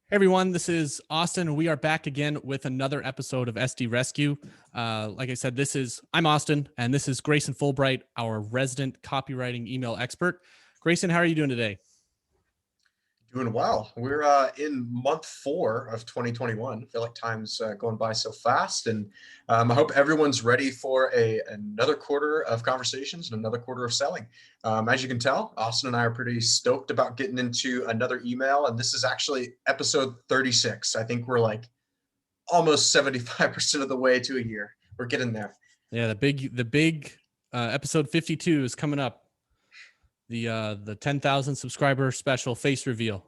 Hey everyone, this is Austin. We are back again with another episode of SDRescue. Like I said, I'm Austin, and this is Grayson Fulbright, our resident copywriting email expert. Grayson, how are you doing today? Doing well. We're in month 4 of 2021. I feel like time's going by so fast, and I hope everyone's ready for another quarter of conversations and another quarter of selling. As you can tell, Austin and I are pretty stoked about getting into another email, and this is actually episode 36. I think we're like almost 75% of the way to a year. We're getting there. Yeah, the big episode 52 is coming up. The 10,000 subscriber special face reveal.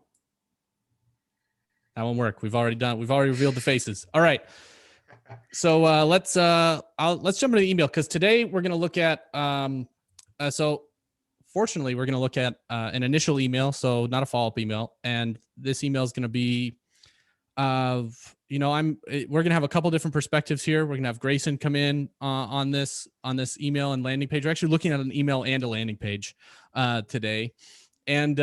That won't work. We've already revealed the faces. All right. So let's jump into the email, because today we're going to look at fortunately we're going to look at an initial email, so not a follow-up email, and this email is going to be we're going to have a couple different perspectives here. We're going to have Grayson come in on this email and landing page. We're actually looking at an email and a landing page today, and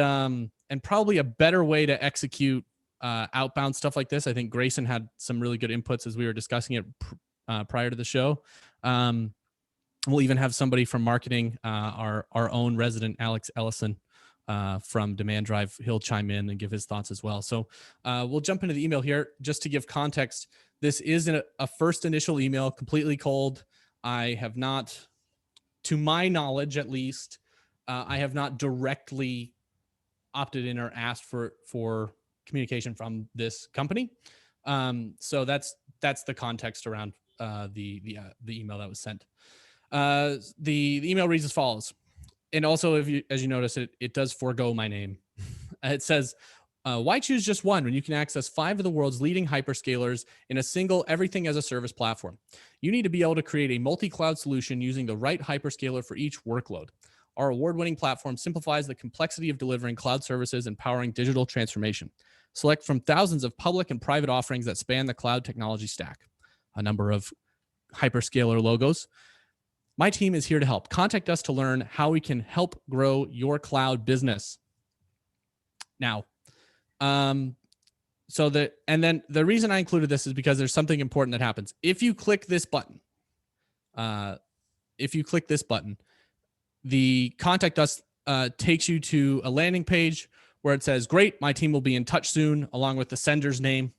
probably a better way to execute outbound stuff like this. I think Grayson had some really good inputs as we were discussing it prior to the show. We'll even have somebody from marketing, our own resident Alex Ellison from Demand Drive. He'll chime in and give his thoughts as well. So we'll jump into the email here. Just to give context, this is a first initial email, completely cold. I have not, to my knowledge at least, I have not directly opted in or asked for communication from this company. So that's the context around the email that was sent. The email reads as follows. And also, as you notice, it does forego my name. It says, why choose just one when you can access 5 of the world's leading hyperscalers in a single everything as a service platform? You need to be able to create a multi-cloud solution using the right hyperscaler for each workload. Our award-winning platform simplifies the complexity of delivering cloud services and powering digital transformation. Select from thousands of public and private offerings that span the cloud technology stack. A number of hyperscaler logos. My team is here to help. Contact us to learn how we can help grow your cloud business. Now, then the reason I included this is because there's something important that happens. If you click this button, the contact us takes you to a landing page where it says, great, my team will be in touch soon, along with the sender's name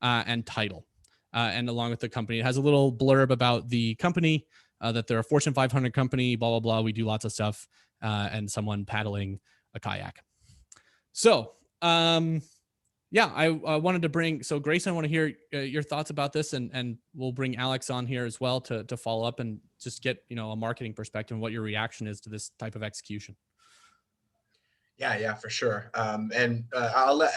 and title, and along with the company. It has a little blurb about the company, that they're a Fortune 500 company, blah, blah, blah. We do lots of stuff, and someone paddling a kayak. So, I wanted to bring, so Grayson, I want to hear your thoughts about this, and we'll bring Alex on here as well to follow up and just get, a marketing perspective and what your reaction is to this type of execution. Yeah, for sure. I'll let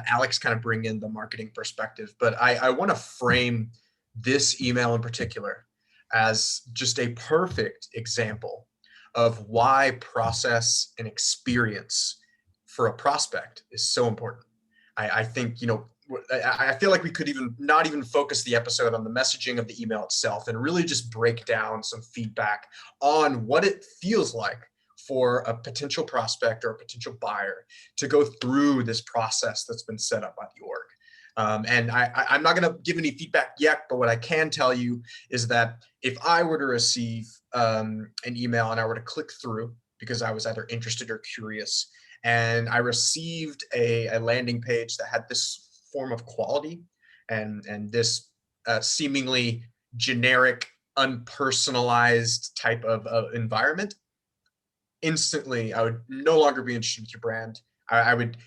Alex kind of bring in the marketing perspective, but I want to frame this email in particular as just a perfect example of why process and experience for a prospect is so important. I think, I feel like we could not even focus the episode on the messaging of the email itself and really just break down some feedback on what it feels like for a potential prospect or a potential buyer to go through this process that's been set up by the org. I'm not going to give any feedback yet, but what I can tell you is that if I were to receive an email and I were to click through because I was either interested or curious, and I received a landing page that had this form of quality and this seemingly generic, unpersonalized type of environment, instantly I would no longer be interested with your brand. I would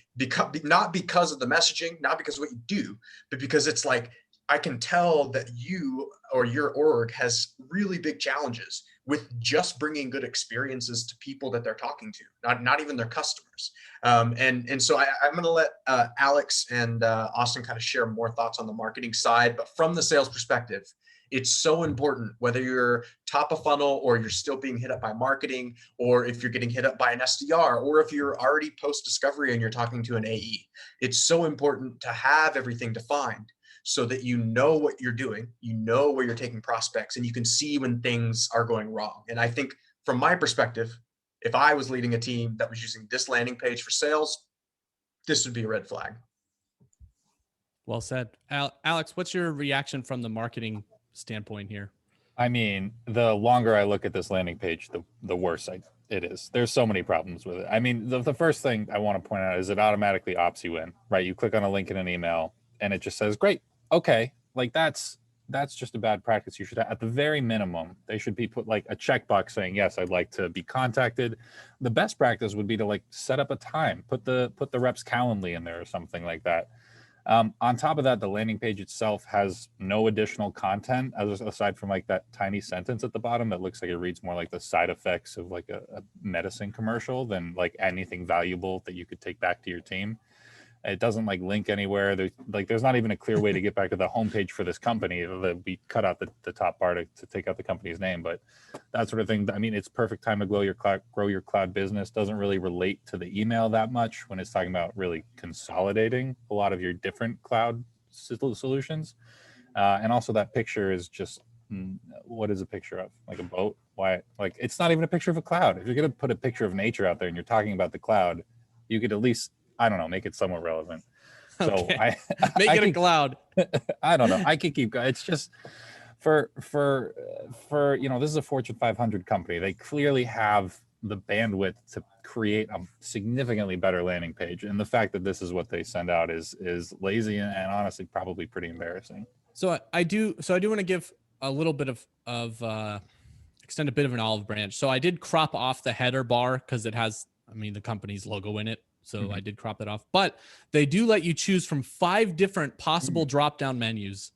not because of the messaging, not because of what you do, but because it's like, I can tell that you or your org has really big challenges with just bringing good experiences to people that they're talking to, not even their customers. So I'm going to let Alex and Austin kind of share more thoughts on the marketing side, but from the sales perspective, it's so important whether you're top of funnel or you're still being hit up by marketing, or if you're getting hit up by an SDR, or if you're already post discovery and you're talking to an AE. It's so important to have everything defined so that you know what you're doing, you know where you're taking prospects, and you can see when things are going wrong. And I think from my perspective, if I was leading a team that was using this landing page for sales, this would be a red flag. Well said. Alex, what's your reaction from the marketing standpoint here? I mean, the longer I look at this landing page, the worse it is. There's so many problems with it. I mean, the first thing I want to point out is it automatically opts you in, right? You click on a link in an email and it just says, great, okay. Like that's just a bad practice. You should, at the very minimum, they should be put like a checkbox saying, yes, I'd like to be contacted. The best practice would be to like set up a time, put the rep's Calendly in there or something like that. On top of that, the landing page itself has no additional content aside from like that tiny sentence at the bottom that looks like it reads more like the side effects of like a medicine commercial than like anything valuable that you could take back to your team. It doesn't like link anywhere. There's not even a clear way to get back to the homepage for this company. We cut out the top bar to take out the company's name, but that sort of thing. I mean, it's perfect time to grow your cloud business. Doesn't really relate to the email that much when it's talking about really consolidating a lot of your different cloud solutions. And also that picture is just, what is a picture of? Like a boat? Why? Like, it's not even a picture of a cloud. If you're going to put a picture of nature out there and you're talking about the cloud, you could at least, I don't know, make it somewhat relevant. So okay. Make it a cloud. I don't know. I could keep going. It's just for this is a Fortune 500 company. They clearly have the bandwidth to create a significantly better landing page. And the fact that this is what they send out is lazy and honestly probably pretty embarrassing. So I do want to give a little bit of extend a bit of an olive branch. So I did crop off the header bar because it has, the company's logo in it. So I did crop it off, but they do let you choose from 5 different possible drop-down menus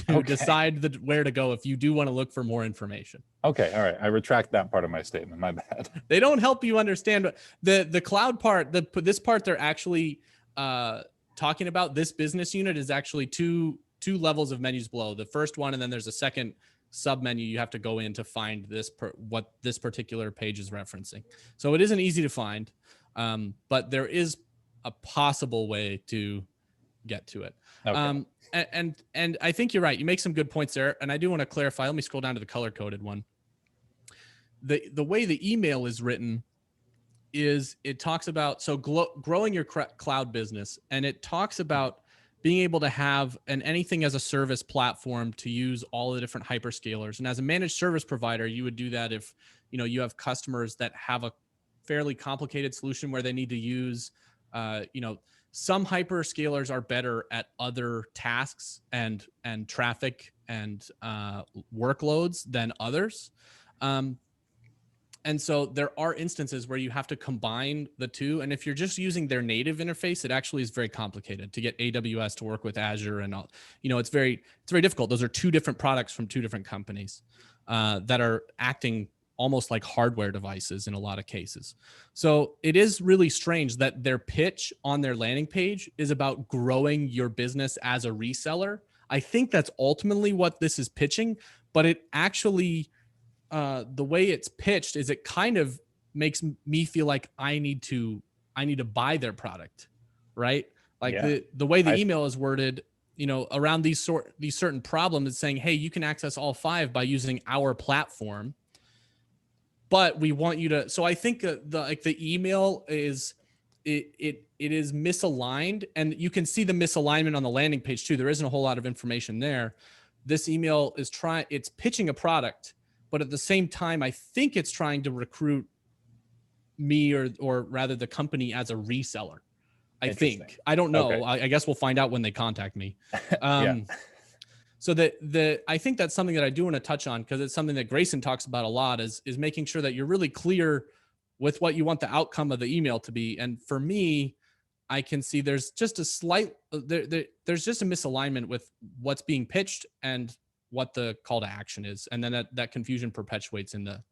to decide where to go if you do want to look for more information. Okay. All right. I retract that part of my statement. My bad. They don't help you understand the cloud part. This part they're actually talking about. This business unit is actually two levels of menus below. The first one, and then there's a second sub menu you have to go in to find what this particular page is referencing. So it isn't easy to find. But there is a possible way to get to it. Okay. And I think you're right. You make some good points there. And I do want to clarify. Let me scroll down to the color coded one. The way the email is written is it talks about, growing your cloud business. And it talks about being able to have an anything as a service platform to use all the different hyperscalers. And as a managed service provider, you would do that if, you have customers that have a fairly complicated solution where they need to use, some hyperscalers are better at other tasks and traffic and workloads than others. And so there are instances where you have to combine the two. And if you're just using their native interface, it actually is very complicated to get AWS to work with Azure and all. It's very difficult. Those are 2 different products from 2 different companies that are acting almost like hardware devices in a lot of cases. So it is really strange that their pitch on their landing page is about growing your business as a reseller. I think that's ultimately what this is pitching, but it actually, the way it's pitched is it kind of makes me feel like I need to buy their product, right? Like the way the email is worded, around these certain problems, it's saying, hey, you can access all 5 by using our platform. But we want you to. So I think the email is it is misaligned, and you can see the misalignment on the landing page too. There isn't a whole lot of information there. This email is it's pitching a product, but at the same time, I think it's trying to recruit me or rather the company as a reseller. I think. I don't know. Okay. I guess we'll find out when they contact me. So I think that's something that I do want to touch on because it's something that Grayson talks about a lot is making sure that you're really clear with what you want the outcome of the email to be. And for me, I can see there's just a slight, there's just a misalignment with what's being pitched and what the call to action is. And then that confusion perpetuates in the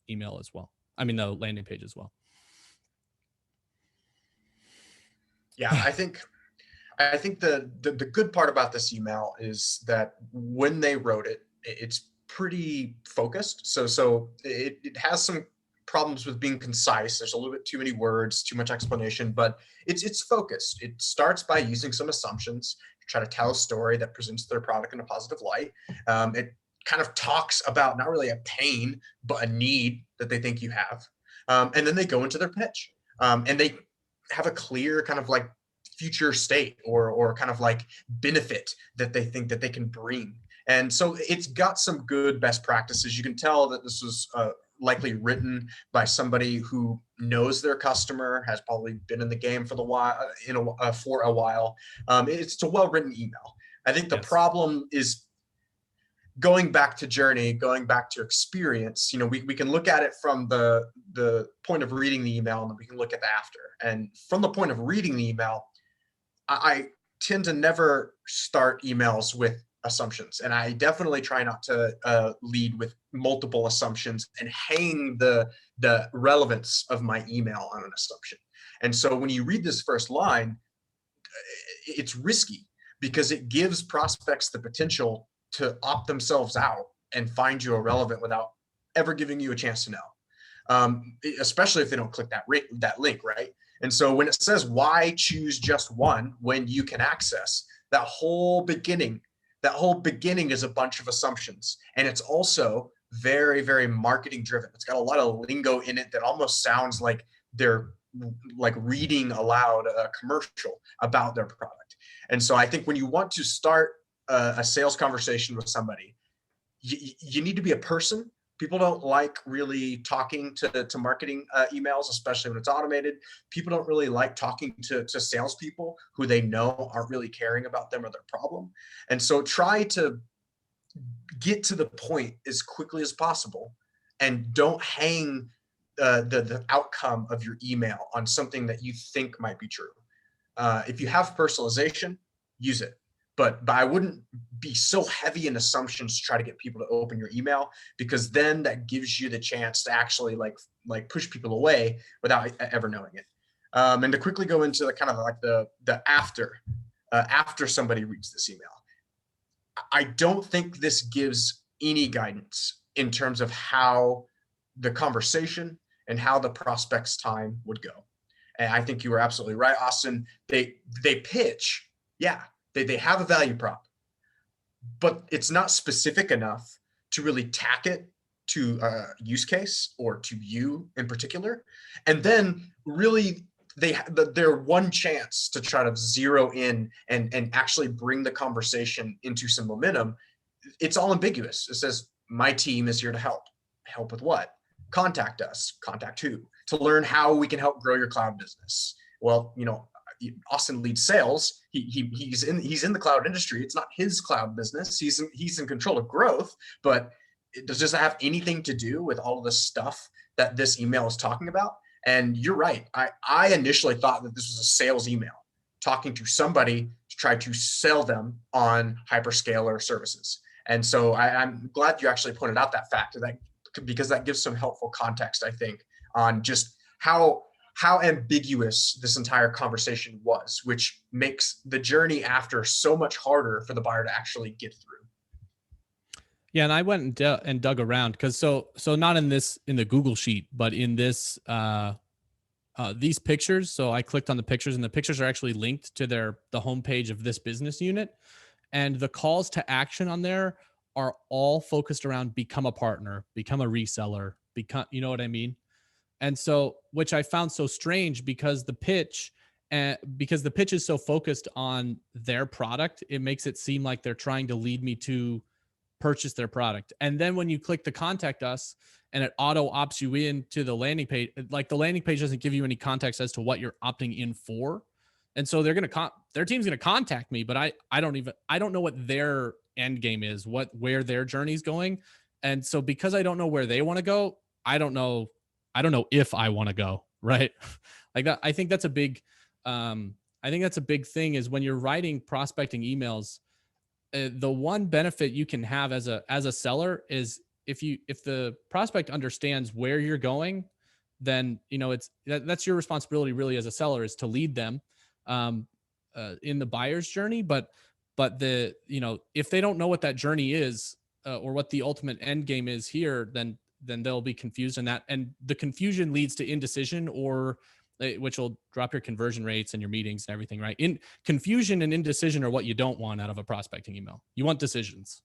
email as well. The landing page as well. Yeah, I think the good part about this email is that when they wrote it, it's pretty focused. So it has some problems with being concise. There's a little bit too many words, too much explanation, but it's focused. It starts by using some assumptions to try to tell a story that presents their product in a positive light. It kind of talks about not really a pain, but a need that they think you have. And then they go into their pitch. And they have a clear kind of like future state or kind of like benefit that they think that they can bring. And so it's got some good best practices. You can tell that this was likely written by somebody who knows their customer, has probably been in the game for for a while. It's a well-written email. I think the problem is going back to journey, going back to experience. We can look at it from the point of reading the email, and then we can look at the after. And from the point of reading the email, I tend to never start emails with assumptions, and I definitely try not to lead with multiple assumptions and hang the relevance of my email on an assumption. And so when you read this first line, it's risky because it gives prospects the potential to opt themselves out and find you irrelevant without ever giving you a chance to know, especially if they don't click that link, right? And so when it says, why choose just one when you can access, that whole beginning is a bunch of assumptions. And it's also very, very marketing driven. It's got a lot of lingo in it that almost sounds like they're like reading aloud a commercial about their product. And so I think when you want to start a sales conversation with somebody, you need to be a person. People don't like really talking to marketing emails, especially when it's automated. People don't really like talking to salespeople who they know aren't really caring about them or their problem. And so try to get to the point as quickly as possible, and don't hang the outcome of your email on something that you think might be true. If you have personalization, use it. But I wouldn't be so heavy in assumptions to try to get people to open your email, because then that gives you the chance to actually like push people away without ever knowing it. And to quickly go into the kind of like the after somebody reads this email, I don't think this gives any guidance in terms of how the conversation and how the prospect's time would go. And I think you were absolutely right, Austin. They pitch, yeah. They have a value prop, but it's not specific enough to really tack it to a use case or to you in particular. And then really their one chance to try to zero in and actually bring the conversation into some momentum, it's all ambiguous. It says, my team is here to help. Help with what? Contact us. Contact who? To learn how we can help grow your cloud business. Well, Austin leads sales. He's in the cloud industry. It's not his cloud business. He's in control of growth, but does this have anything to do with all of the stuff that this email is talking about? And you're right. I initially thought that this was a sales email, talking to somebody to try to sell them on hyperscaler services. And so I'm glad you actually pointed out that fact, because that gives some helpful context, I think, on just how ambiguous this entire conversation was, which makes the journey after so much harder for the buyer to actually get through. Yeah, and I went and dug around, because so not in the Google sheet, but in this these pictures. So I clicked on the pictures, and the pictures are actually linked to the homepage of this business unit, and the calls to action on there are all focused around become a partner, become a reseller, you know what I mean? And so, which I found so strange, because the pitch is so focused on their product, it makes it seem like they're trying to lead me to purchase their product. And then when you click the contact us and it auto opts you into the landing page, like the landing page doesn't give you any context as to what you're opting in for. And so their team's going to contact me, but I don't know what their end game is, where their journey's going. And so because I don't know where they want to go, I don't know if I want to go, right? Like that. I think that's a big thing, is when you're writing prospecting that's the one benefit you can have as a seller is if the prospect understands where you're going, then that's your responsibility really as a seller, is to lead them in the buyer's journey. But if they don't know what that journey is or what the ultimate end game is here, then they'll be confused in that, and the confusion leads to indecision, which will drop your conversion rates and your meetings and everything, right? Confusion and indecision are what you don't want out of a prospecting email. You want decisions.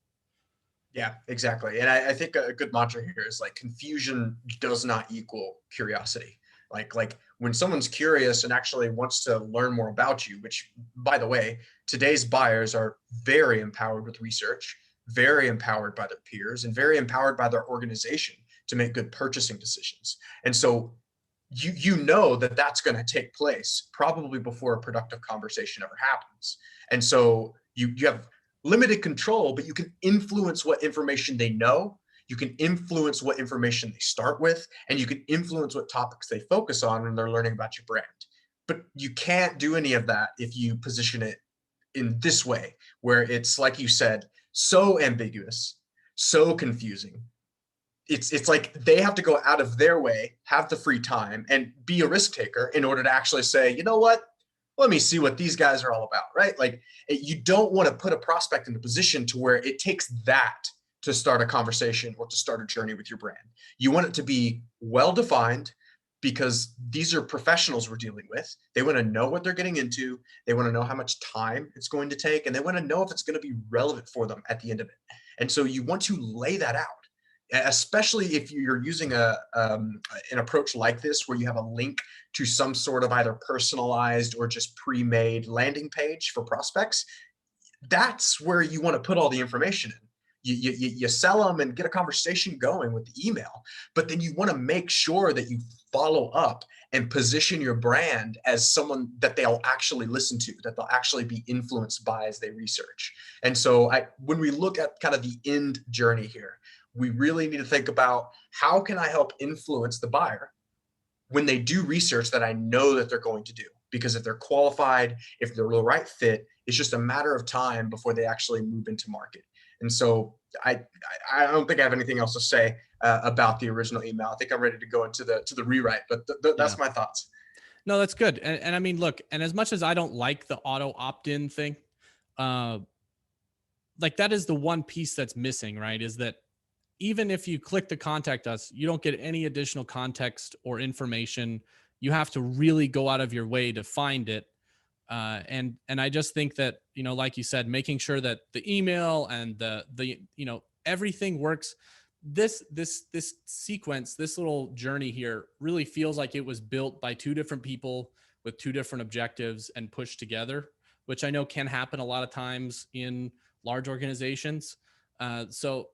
Yeah, exactly. And I think a good mantra here is like, confusion does not equal curiosity. Like when someone's curious and actually wants to learn more about you, which, by the way, today's buyers are very empowered with research, very empowered by their peers, and very empowered by their organization to make good purchasing decisions. And so you know that that's going to take place probably before a productive conversation ever happens. And so you have limited control, but you can influence what information they know. You can influence what information they start with, and you can influence what topics they focus on when they're learning about your brand. But you can't do any of that if you position it in this way, where it's, like you said, so ambiguous, so confusing. It's like they have to go out of their way, have the free time, and be a risk taker in order to actually say, you know what, let me see what these guys are all about, right? Like, you don't want to put a prospect in a position to where it takes that to start a conversation or to start a journey with your brand. You want it to be well-defined, because these are professionals we're dealing with. They want to know what they're getting into. They want to know how much time it's going to take, and they want to know if it's going to be relevant for them at the end of it. And so you want to lay that out, especially if you're using an approach like this, where you have a link to some sort of either personalized or just pre-made landing page for prospects. That's where you want to put all the information in. You sell them and get a conversation going with the email, but then you want to make sure that you follow up and position your brand as someone that they'll actually listen to, that they'll actually be influenced by as they research. And so when we look at kind of the end journey here, we really need to think about, how can I help influence the buyer when they do research that I know that they're going to do? Because if they're qualified, if they're the right fit, it's just a matter of time before they actually move into market. And so I don't think I have anything else to say about the original email. I think I'm ready to go into the rewrite, but that's my thoughts. No, that's good. And I mean, look, and as much as I don't like the auto opt-in thing, like, that is the one piece that's missing, right? Is that even if you click to contact us, you don't get any additional context or information. You have to really go out of your way to find it. And I just think that, like you said, making sure that the email and the everything works. This sequence, this little journey here, really feels like it was built by two different people with two different objectives and pushed together, which I know can happen a lot of times in large organizations. So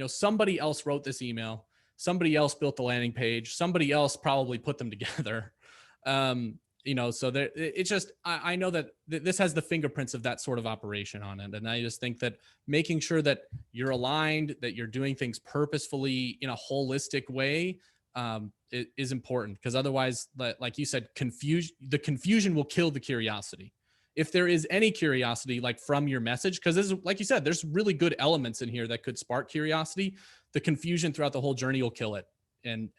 somebody else wrote this email, somebody else built the landing page, somebody else probably put them together. So there, it's just, I know that this has the fingerprints of that sort of operation on it. And I just think that making sure that you're aligned, that you're doing things purposefully in a holistic way, is important, because otherwise, like you said, the confusion will kill the curiosity. If there is any curiosity, like, from your message, because this is, like you said, there's really good elements in here that could spark curiosity. The confusion throughout the whole journey will kill it. And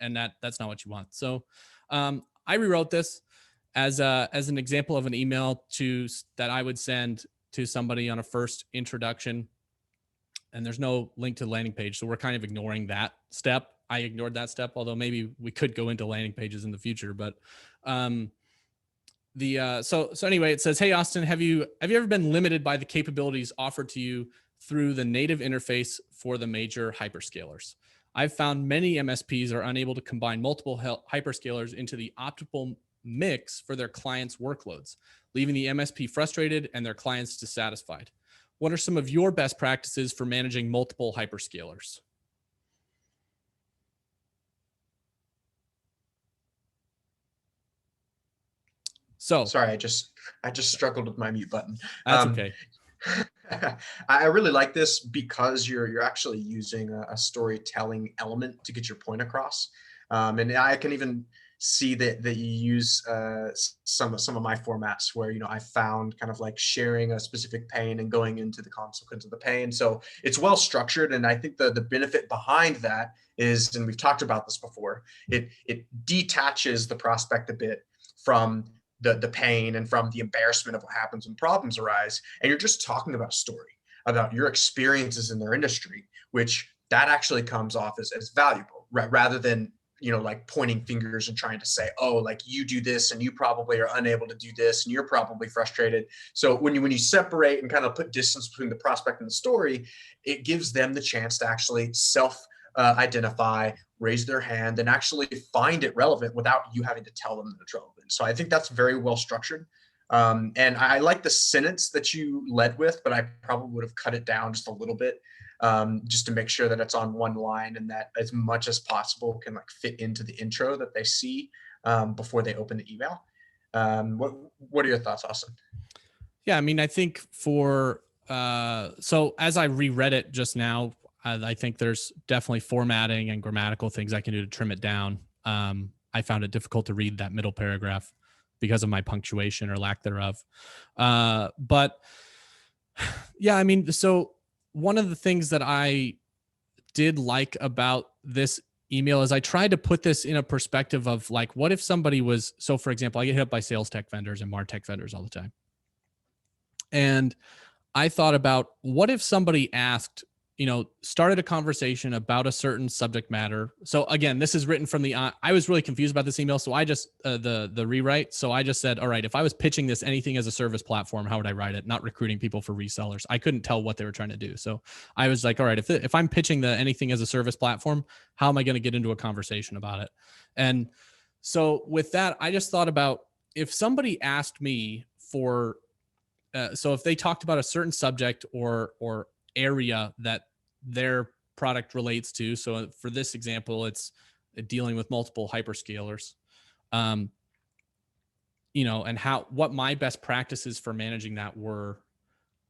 that's not what you want. So I rewrote this as an example of an email that I would send to somebody on a first introduction. And there's no link to the landing page, so we're kind of ignoring that step. I ignored that step, although maybe we could go into landing pages in the future. But so anyway, it says, "Hey Austin, have you ever been limited by the capabilities offered to you through the native interface for the major hyperscalers? I've found many MSPs are unable to combine multiple hyperscalers into the optimal mix for their clients' workloads, leaving the MSP frustrated and their clients dissatisfied. What are some of your best practices for managing multiple hyperscalers?" So sorry, I just struggled with my mute button. That's okay. I really like this because you're actually using a storytelling element to get your point across. And I can even see that you use some of my formats where, I found kind of like sharing a specific pain and going into the consequence of the pain. So it's well structured. And I think the benefit behind that is, and we've talked about this before, it detaches the prospect a bit from the pain and from the embarrassment of what happens when problems arise. And you're just talking about a story, about your experiences in their industry, which that actually comes off as valuable, right? Rather than, like pointing fingers and trying to say, oh, like, you do this and you probably are unable to do this and you're probably frustrated. So when you separate and kind of put distance between the prospect and the story, it gives them the chance to actually identify, raise their hand, and actually find it relevant without you having to tell them that it's relevant. So I think that's very well structured. And I like the sentence that you led with, but I probably would have cut it down just a little bit, just to make sure that it's on one line and that as much as possible can like fit into the intro that they see before they open the email. What are your thoughts, Austin? Yeah, I mean, I think for so as I reread it just now, I think there's definitely formatting and grammatical things I can do to trim it down. I found it difficult to read that middle paragraph because of my punctuation or lack thereof. But yeah, I mean, so one of the things that I did like about this email is I tried to put this in a perspective of like, what if somebody was, so for example, I get hit up by sales tech vendors and MarTech vendors all the time. And I thought about what if somebody asked, started a conversation about a certain subject matter. So again, this is written from I was really confused about this email. So I just, the rewrite. So I just said, all right, if I was pitching this anything as a service platform, how would I write it? Not recruiting people for resellers. I couldn't tell what they were trying to do. So I was like, all right, if I'm pitching the anything as a service platform, how am I going to get into a conversation about it? And so with that, I just thought about if somebody asked me for, so if they talked about a certain subject or area that their product relates to, so for this example, it's dealing with multiple hyperscalers, and what my best practices for managing that were,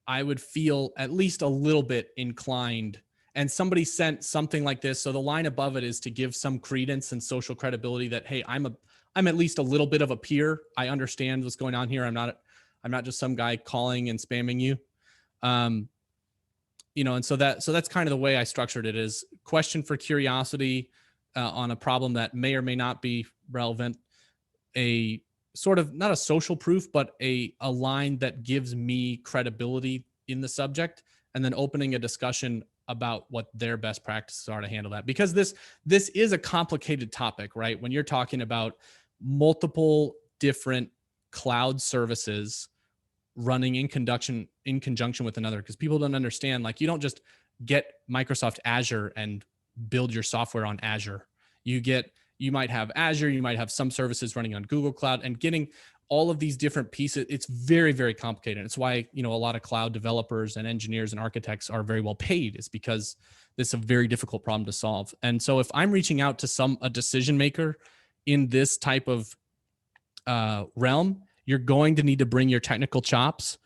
I would feel at least a little bit inclined. And somebody sent something like this. So the line above it is to give some credence and social credibility that, hey, I'm at least a little bit of a peer. I understand what's going on here. I'm not just some guy calling and spamming you. And so that's kind of the way I structured it, is question for curiosity on a problem that may or may not be relevant, a sort of not a social proof, but a line that gives me credibility in the subject, and then opening a discussion about what their best practices are to handle that. Because this is a complicated topic, right? When you're talking about multiple different cloud services running in conjunction with another, because people don't understand, like, you don't just get Microsoft Azure and build your software on Azure. You might have Azure, you might have some services running on Google Cloud, and getting all of these different pieces, it's very, very complicated. It's why, a lot of cloud developers and engineers and architects are very well paid, is because this is a very difficult problem to solve. And so if I'm reaching out to a decision maker in this type of realm, you're going to need to bring your technical chops.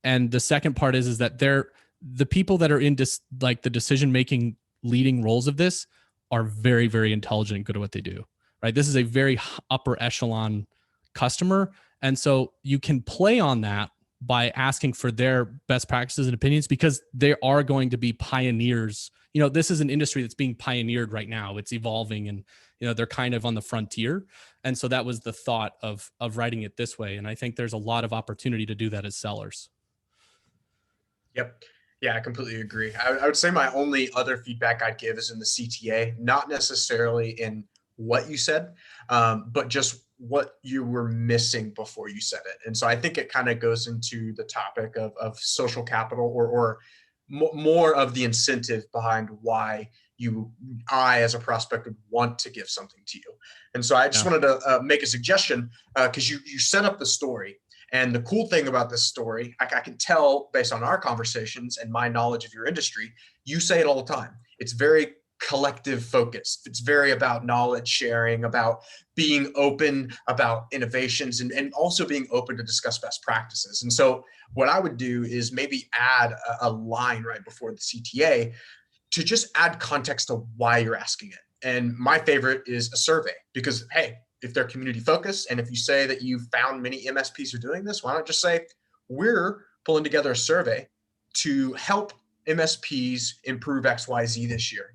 And the second part is that the people that are in like the decision-making leading roles of this are very, very intelligent and good at what they do, right? This is a very upper echelon customer. And so you can play on that by asking for their best practices and opinions, because they are going to be pioneers. This is an industry that's being pioneered right now. It's evolving, and they're kind of on the frontier. And so that was the thought of writing it this way. And I think there's a lot of opportunity to do that as sellers. Yep. Yeah, I completely agree. I would say my only other feedback I'd give is in the CTA, not necessarily in what you said, but just what you were missing before you said it. And so I think it kind of goes into the topic of social capital, or more of the incentive behind why I as a prospect would want to give something to you. And so I just wanted to make a suggestion, because you set up the story. And the cool thing about this story, I can tell based on our conversations and my knowledge of your industry, you say it all the time. It's very collective focused. It's very about knowledge sharing, about being open about innovations, and also being open to discuss best practices. And so what I would do is maybe add a line right before the CTA to just add context to why you're asking it. And my favorite is a survey, because, hey, if they're community focused, and if you say that you found many MSPs who are doing this, why not just say, we're pulling together a survey to help MSPs improve XYZ this year.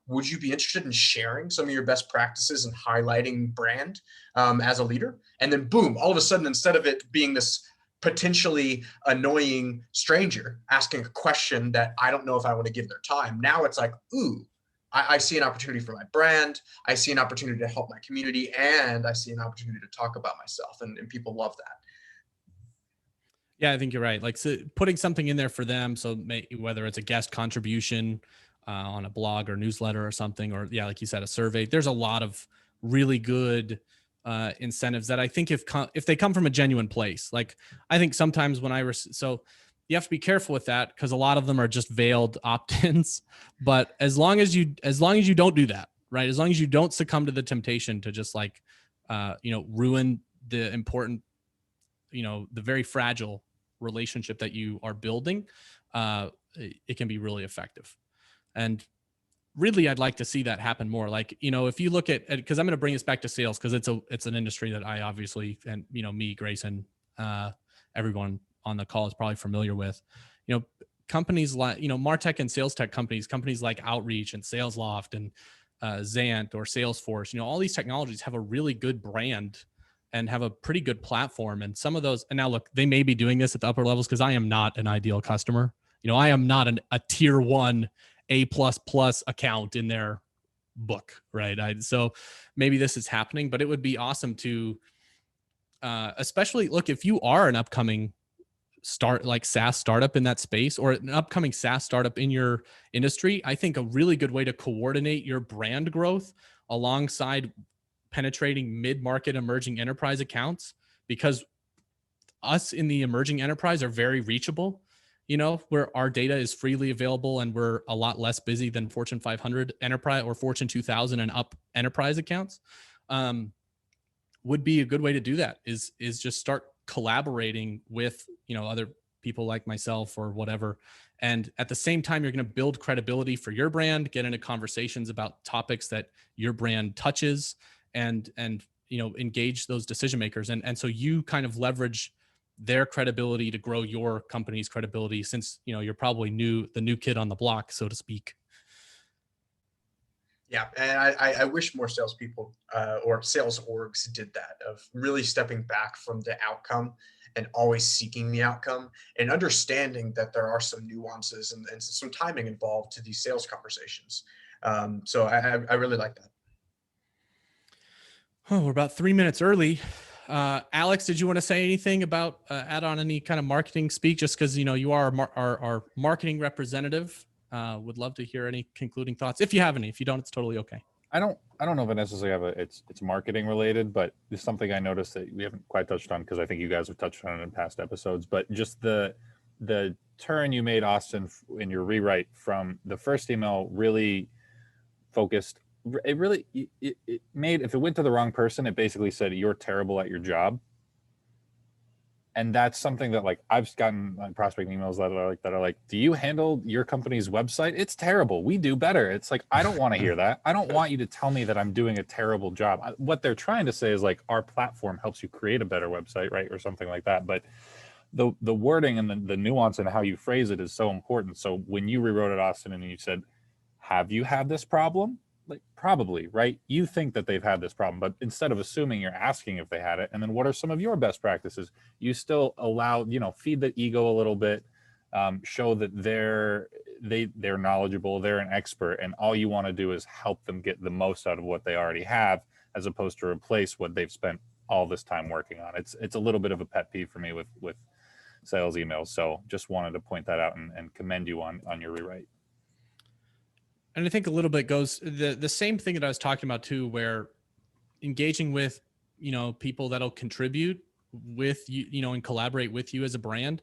Would you be interested in sharing some of your best practices and highlighting brand as a leader? And then boom, all of a sudden, instead of it being this potentially annoying stranger asking a question that I don't know if I want to give their time, now it's like, ooh, I see an opportunity for my brand. I see an opportunity to help my community, and I see an opportunity to talk about myself, and people love that. Yeah, I think you're right. Like, so putting something in there for them. So whether it's a guest contribution, on a blog or newsletter or something, or yeah, like you said, a survey. There's a lot of really good incentives that I think if they come from a genuine place. Like I think sometimes when so you have to be careful with that because a lot of them are just veiled opt-ins. But as long as you don't do that, right? As long as you don't succumb to the temptation to just like ruin the important, the very fragile relationship that you are building, it can be really effective. And really, I'd like to see that happen more. Like, if you look at, because I'm going to bring this back to sales because it's an industry that I obviously, and me, Grayson, everyone on the call is probably familiar with. Companies like Martech and sales tech companies like Outreach and SalesLoft and Zant or Salesforce. All these technologies have a really good brand and have a pretty good platform. And some of those, and now look, they may be doing this at the upper levels because I am not an ideal customer. I am not a tier 1 A++ account in their book, right? So maybe this is happening, but it would be awesome to, especially look, if you are an upcoming SaaS startup in that space or an upcoming SaaS startup in your industry, I think a really good way to coordinate your brand growth alongside penetrating mid-market emerging enterprise accounts, because us in the emerging enterprise are very reachable, where our data is freely available and we're a lot less busy than Fortune 500 enterprise or Fortune 2000 and up enterprise accounts. Would be a good way to do that is just start collaborating with, other people like myself or whatever. And at the same time, you're going to build credibility for your brand, get into conversations about topics that your brand touches and engage those decision makers. And so you kind of leverage their credibility to grow your company's credibility, since you're probably the new kid on the block, so to speak. Yeah, and I wish more salespeople or sales orgs did that, of really stepping back from the outcome and always seeking the outcome and understanding that there are some nuances and some timing involved to these sales conversations. So I really like that. Oh, we're about 3 minutes early. Alex, did you want to say anything about add on any kind of marketing speak? Just because you are our marketing representative. Would love to hear any concluding thoughts if you have any. If you don't, it's totally okay. I don't know if I necessarily have it's marketing related, but it's something I noticed that we haven't quite touched on because I think you guys have touched on it in past episodes. But just the turn you made, Austin, in your rewrite from the first email really focused. It really it made, if it went to the wrong person, it basically said you're terrible at your job. And that's something that, like, I've gotten prospecting emails that are like, do you handle your company's website? It's terrible. We do better. It's like, I don't want to hear that. I don't want you to tell me that I'm doing a terrible job. What they're trying to say is like, our platform helps you create a better website, right? Or something like that. But the wording and the nuance and how you phrase it is so important. So when you rewrote it, Austin, and you said, have you had this problem? Like, probably, right? You think that they've had this problem, but instead of assuming, you're asking if they had it. And then what are some of your best practices? You still allow, feed the ego a little bit, show that they're knowledgeable, they're an expert, and all you want to do is help them get the most out of what they already have, as opposed to replace what they've spent all this time working on. It's a little bit of a pet peeve for me with sales emails. So just wanted to point that out and commend you on your rewrite. And I think a little bit goes the same thing that I was talking about too, where engaging with, people that'll contribute with you, and collaborate with you as a brand.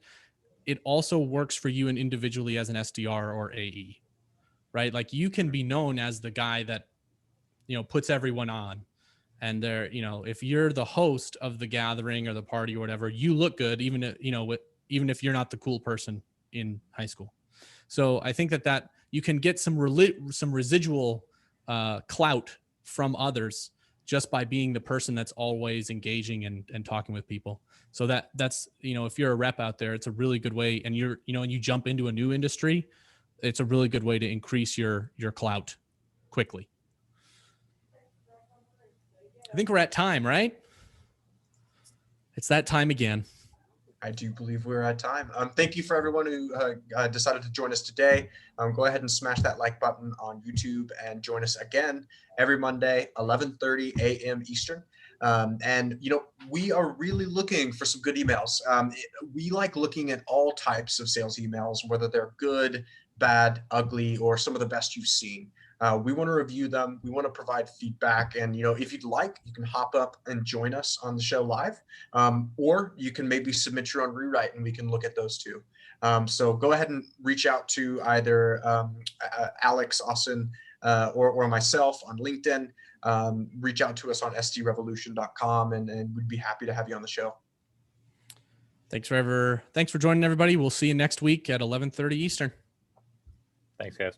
It also works for you and individually as an SDR or AE, right? Like, you can be known as the guy that, puts everyone on, and they're, if you're the host of the gathering or the party or whatever, you look good, even if you're not the cool person in high school. So I think that you can get some residual clout from others just by being the person that's always engaging and talking with people. So that's, if you're a rep out there, it's a really good way. And and you jump into a new industry, it's a really good way to increase your clout quickly. I think we're at time, right? It's that time again. I do believe we're at time. Thank you for everyone who decided to join us today. Go ahead and smash that like button on YouTube and join us again every Monday, 11:30 a.m. Eastern. And we are really looking for some good emails. We like looking at all types of sales emails, whether they're good, bad, ugly, or some of the best you've seen. We want to review them. We want to provide feedback. And, if you'd like, you can hop up and join us on the show live, or you can maybe submit your own rewrite and we can look at those too. So go ahead and reach out to either Alex, Austin, or myself on LinkedIn. Reach out to us on SDRevolution.com, and we'd be happy to have you on the show. Thanks for joining, everybody. We'll see you next week at 11:30 Eastern. Thanks, guys.